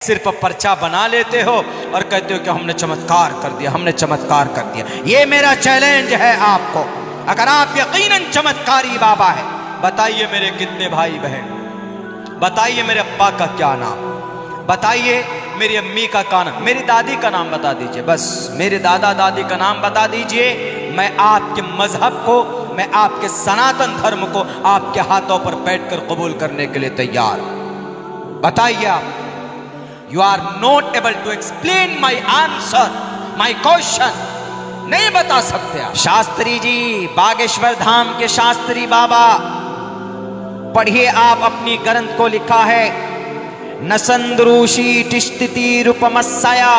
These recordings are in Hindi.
सिर्फ पर्चा बना लेते हो और कहते हो कि हमने चमत्कार कर दिया, हमने चमत्कार कर दिया। ये मेरा चैलेंज है आपको। अगर आप यकीनन चमत्कारी बाबा है, बताइए मेरे कितने भाई बहन, बताइए मेरे अब्बा का क्या नाम, बताइए मेरी अम्मी का क्या नाम, मेरी दादी का नाम बता दीजिए, बस मेरे दादा दादी का नाम बता दीजिए। मैं आपके मजहब को, मैं आपके सनातन धर्म को आपके हाथों पर बैठकर कबूल करने के लिए तैयार। बताइए आप। You are not able to explain my answer, my question. नहीं बता सकते आप। शास्त्री जी, बागेश्वर धाम के शास्त्री बाबा, पढ़िए आप अपनी ग्रंथ को लिखा है, न संद्रूषी तिष्ठति रूपमस्या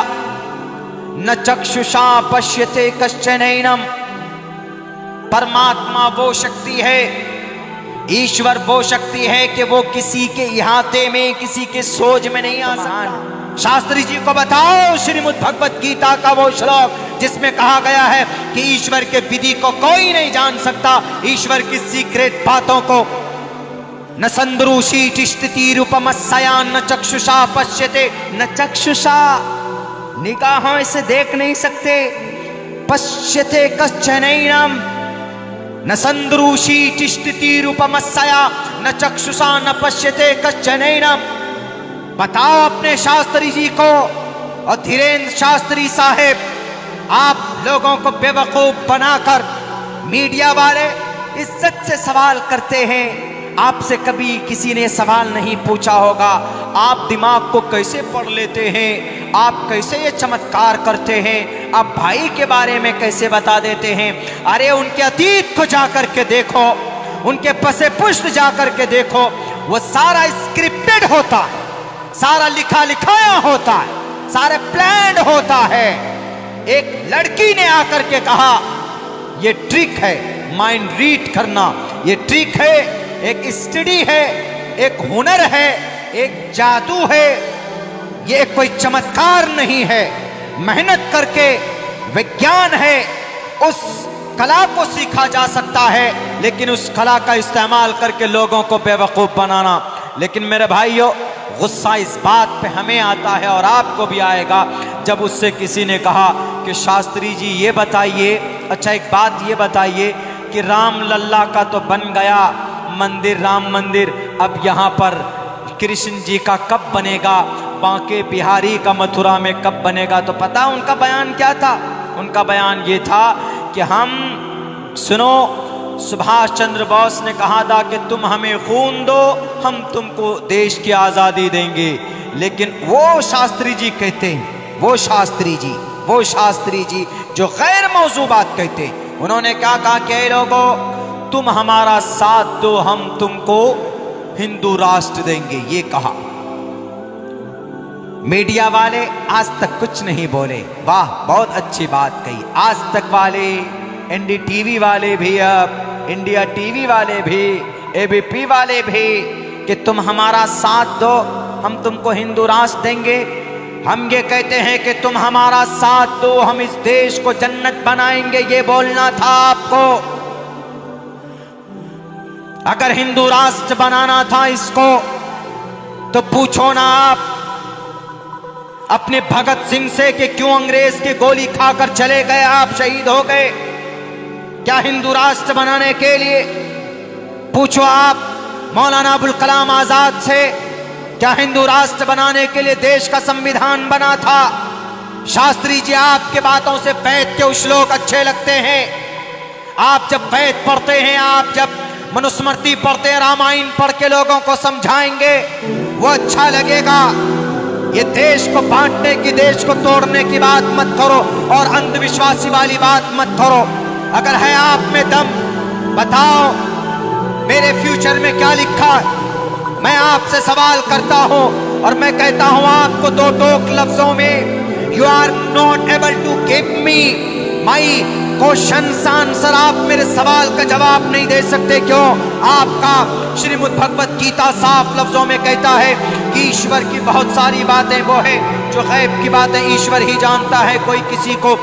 न चक्षुषा पश्यते कश्चनैनम। परमात्मा वो शक्ति है, ईश्वर वो शक्ति है कि वो किसी के इहाते में, किसी के सोच में नहीं आ सकता। शास्त्री जी को बताओ श्रीमद् भगवत गीता का वो श्लोक जिसमें कहा गया है कि ईश्वर के विधि को कोई नहीं जान सकता, ईश्वर की सीक्रेट बातों को। न संद्रूषी तिष्ठति रूपमस्या न चक्षुषा पश्यते, न चक्षुषा निगाहों से देख नहीं सकते, पश्यते कश्चनैनम, न संद्रूषी तिष्ठति रूपमस्या न चक्षुषा न पश्यते कश्चनैनम। बताओ अपने शास्त्री जी को। और धीरेन्द्र शास्त्री साहेब, आप लोगों को बेवकूफ बनाकर मीडिया वाले इज्जत से सवाल करते हैं। आपसे कभी किसी ने सवाल नहीं पूछा होगा, आप दिमाग को कैसे पढ़ लेते हैं, आप कैसे ये चमत्कार करते हैं, आप भाई के बारे में कैसे बता देते हैं। अरे उनके अतीत को जाकर के देखो, उनके पसे पुष्ट जाकर के देखो, वो सारा स्क्रिप्टेड होता है, सारा लिखा लिखाया होता है, सारे प्लान्ड होता है। एक लड़की ने आकर के कहा ये ट्रिक है, माइंड रीड करना, ये ट्रिक है, एक स्टडी है, एक हुनर है, एक जादू है, ये कोई चमत्कार नहीं है। मेहनत करके विज्ञान है, उस कला को सीखा जा सकता है, लेकिन उस कला का इस्तेमाल करके लोगों को बेवकूफ बनाना। लेकिन मेरे भाइयों, गुस्सा इस बात पे हमें आता है और आपको भी आएगा जब उससे किसी ने कहा कि शास्त्री जी ये बताइए, अच्छा एक बात ये बताइए कि राम लल्ला का तो बन गया मंदिर, राम मंदिर, अब यहाँ पर कृष्ण जी का कब बनेगा, बांके बिहारी का मथुरा में कब बनेगा। तो पता उनका बयान क्या था? उनका बयान ये था कि हम, सुनो, सुभाष चंद्र बोस ने कहा था कि तुम हमें खून दो, हम तुमको देश की आज़ादी देंगे। लेकिन वो शास्त्री जी कहते हैं, वो शास्त्री जी जो गैर मौजू बात कहते हैं, उन्होंने क्या कहा कि लोगों तुम हमारा साथ दो, हम तुमको हिंदू राष्ट्र देंगे, ये कहा। मीडिया वाले आज तक कुछ नहीं बोले। वाह, बहुत अच्छी बात कही। आज तक वाले, एनडीटीवी वाले भी, अब इंडिया टीवी वाले भी, एबीपी वाले भी, कि तुम हमारा साथ दो, हम तुमको हिंदू राष्ट्र देंगे। हम ये कहते हैं कि तुम हमारा साथ दो, हम इस देश को जन्नत बनाएंगे, ये बोलना था आपको। अगर हिंदू राष्ट्र बनाना था इसको, तो पूछो ना आप अपने भगत सिंह से कि क्यों अंग्रेज की गोली खाकर चले गए, आप शहीद हो गए क्या हिंदू राष्ट्र बनाने के लिए? पूछो आप मौलाना अबुल कलाम आजाद से, क्या हिंदू राष्ट्र बनाने के लिए देश का संविधान बना था? शास्त्री जी, आपके बातों से वैद के श्लोक अच्छे लगते हैं। आप जब वैद पढ़ते हैं, आप जब मनुस्मृति पढ़ते हैं, रामायण पढ़ के लोगों को समझाएंगे, वो अच्छा लगेगा। ये देश को बांटने की, देश को तोड़ने की बात मत करो और अंधविश्वासी वाली बात मत करो। अगर है आप में दम, बताओ मेरे फ्यूचर में क्या लिखा है। मैं आपसे सवाल करता हूं और मैं कहता हूं आपको दो टोक लफ्जों में, you are not able to give me my question answer. आप मेरे सवाल का जवाब नहीं दे सकते। क्यों? आपका श्रीमद् भगवत गीता साफ लफ्जों में कहता है कि ईश्वर की बहुत सारी बातें वो है जो गैब की बातें ईश्वर ही जानता है, कोई किसी को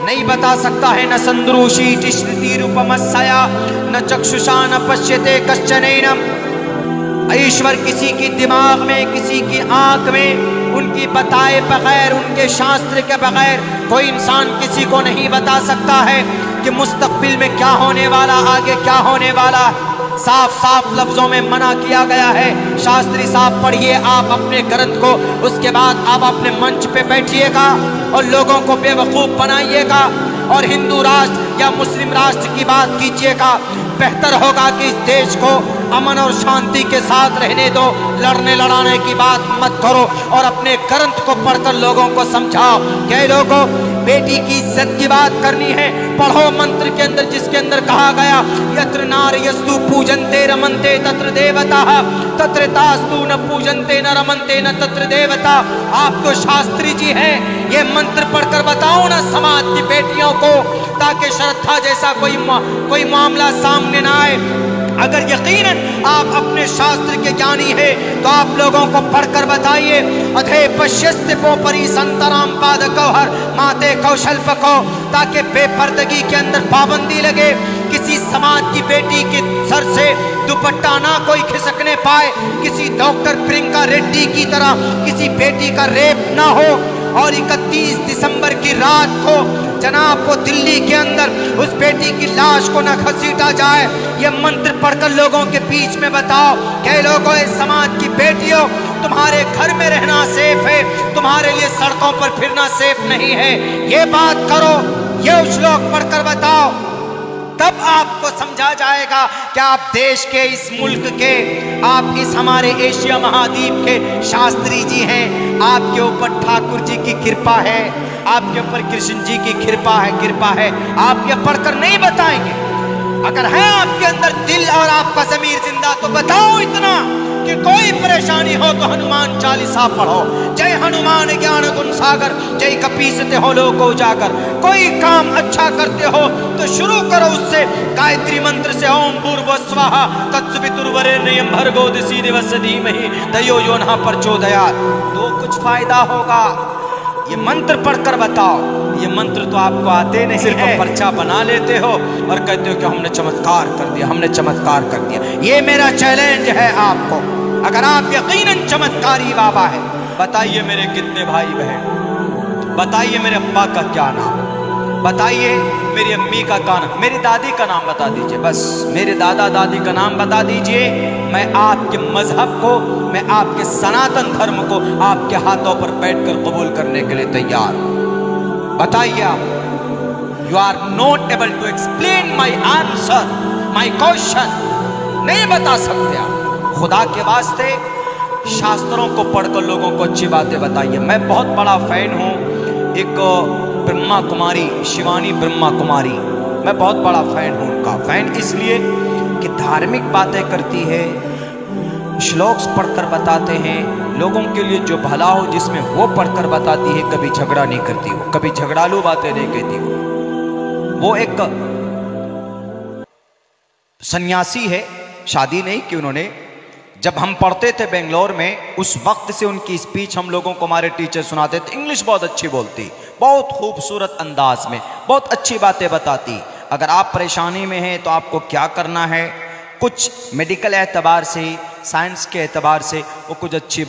नहीं बता सकता है। न संद्रूषी तिष्ठति रूपमस्या न चक्षुषा न पश्यते कश्चनैनम। ईश्वर किसी की दिमाग में, किसी की आंख में उनकी बताए बगैर, उनके शास्त्र के बगैर कोई इंसान किसी को नहीं बता सकता है कि मुस्तकबिल में क्या होने वाला, आगे क्या होने वाला। साफ साफ लफ्जों में मना किया गया है। शास्त्री साहब पढ़िए आप अपने ग्रंथ को, उसके बाद आप अपने मंच पे बैठिएगा और लोगों को बेवकूफ़ बनाइएगा और हिंदू राष्ट्र या मुस्लिम राष्ट्र की बात कीजिएगा। बेहतर होगा कि इस देश को अमन और शांति के साथ रहने दो, लड़ने लड़ाने की बात मत करो और अपने ग्रंथ को पढ़कर लोगों को समझाओ। क्या लोगों, बेटी की इज्जत की बात करनी है, पढ़ो मंत्र के अंदर, जिसके अंदर कहा गया यत्र नार्यस्तु पूजन्ते रमन्ते तत्र देवता तत्र तास्तु न पूजन्ते न रमन्ते न तत्र देवता। आप तो शास्त्री जी हैं, ये मंत्र पढ़कर बताओ ना समाज की बेटियों को, ताकि श्रद्धा जैसा कोई मामला सामने ना आए। अगर यकीनन आप अपने शास्त्र के ज्ञानी है तो आप लोगों को पढ़कर बताइए। अधे पश्यस्ते पोपरी संतराम पाद कौहर माते कौशल पको, ताकि बेपर्दगी के अंदर पाबंदी लगे, किसी समाज की बेटी के सर से दुपट्टा ना कोई खिसकने पाए, किसी डॉक्टर प्रियंका रेड्डी की तरह किसी बेटी का रेप ना हो। और 31 दिसंबर की रात को जनाब को दिल्ली के अंदर उस बेटी की लाश को न घसीटा जाए। ये मंत्र पढ़कर लोगों के बीच में बताओ। कई लोगों, इस समाज की बेटियों, तुम्हारे घर में रहना सेफ है, तुम्हारे लिए सड़कों पर फिरना सेफ नहीं है। ये बात करो, ये श्लोक पढ़कर बताओ, तब आपको समझा जाएगा कि आप देश के, इस मुल्क के, आप इस हमारे एशिया महाद्वीप के शास्त्री जी हैं। आपके ऊपर ठाकुर जी की कृपा है, आपके ऊपर कृष्ण जी की कृपा है। आप ये पढ़कर नहीं बताएंगे। अगर है आपके अंदर दिल और आपका ज़मीर जिंदा तो बताओ इतना कि कोई परेशानी हो तो हनुमान चालीसा पढ़ो। जय हनुमान ज्ञान गुण सागर, जय कपीसते हो लोक उजागर। कोई काम अच्छा करते हो तो शुरू करो उससे गायत्री मंत्र से, ओम भूर्भुवः स्वाहा तत्सवितुर्वरेण्यं भर्गो दिवस्य धीमहि धियो यो नः प्रचोदयात्। तो कुछ फायदा होगा। ये मंत्र पढ़कर बताओ। ये मंत्र तो आपको आते नहीं, सिर्फ पर्चा बना लेते हो और कहते हो कि हमने चमत्कार कर दिया, हमने चमत्कार कर दिया। ये मेरा चैलेंज है आपको। अगर आप यकीनन चमत्कारी बाबा है, बताइए मेरे कितने भाई बहन, बताइए मेरे अब्बा का क्या नाम, बताइए मेरी अम्मी का नाम, मेरी दादी का नाम बता दीजिए, बस मेरे दादा दादी का नाम बता दीजिए। मैं आपके मजहब को, मैं आपके सनातन धर्म को आपके हाथों पर बैठकर कबूल करने के लिए तैयार। बताइए आप। You are not able to explain my answer, my question, नहीं बता सकते आप। खुदा के वास्ते शास्त्रों को पढ़कर लोगों को अच्छी बातें बताइए। मैं बहुत बड़ा फैन हूँ एक ब्रह्मा कुमारी, शिवानी ब्रह्मा कुमारी, मैं बहुत बड़ा फैन हूँ उनका। फैन इसलिए कि धार्मिक बातें करती है, श्लोक्स पढ़कर बताते हैं, लोगों के लिए जो भला हो जिसमें वो पढ़कर बताती है। कभी झगड़ा नहीं करती हो, कभी झगड़ालू बातें नहीं कहती हो। वो एक सन्यासी है, शादी नहीं की उन्होंने। जब हम पढ़ते थे बेंगलोर में, उस वक्त से उनकी स्पीच हम लोगों को हमारे टीचर सुनाते थे। इंग्लिश बहुत अच्छी बोलती, बहुत खूबसूरत अंदाज में बहुत अच्छी बातें बताती। अगर आप परेशानी में हैं तो आपको क्या करना है, कुछ मेडिकल एतबार से, साइंस के एतबार से वो कुछ अच्छी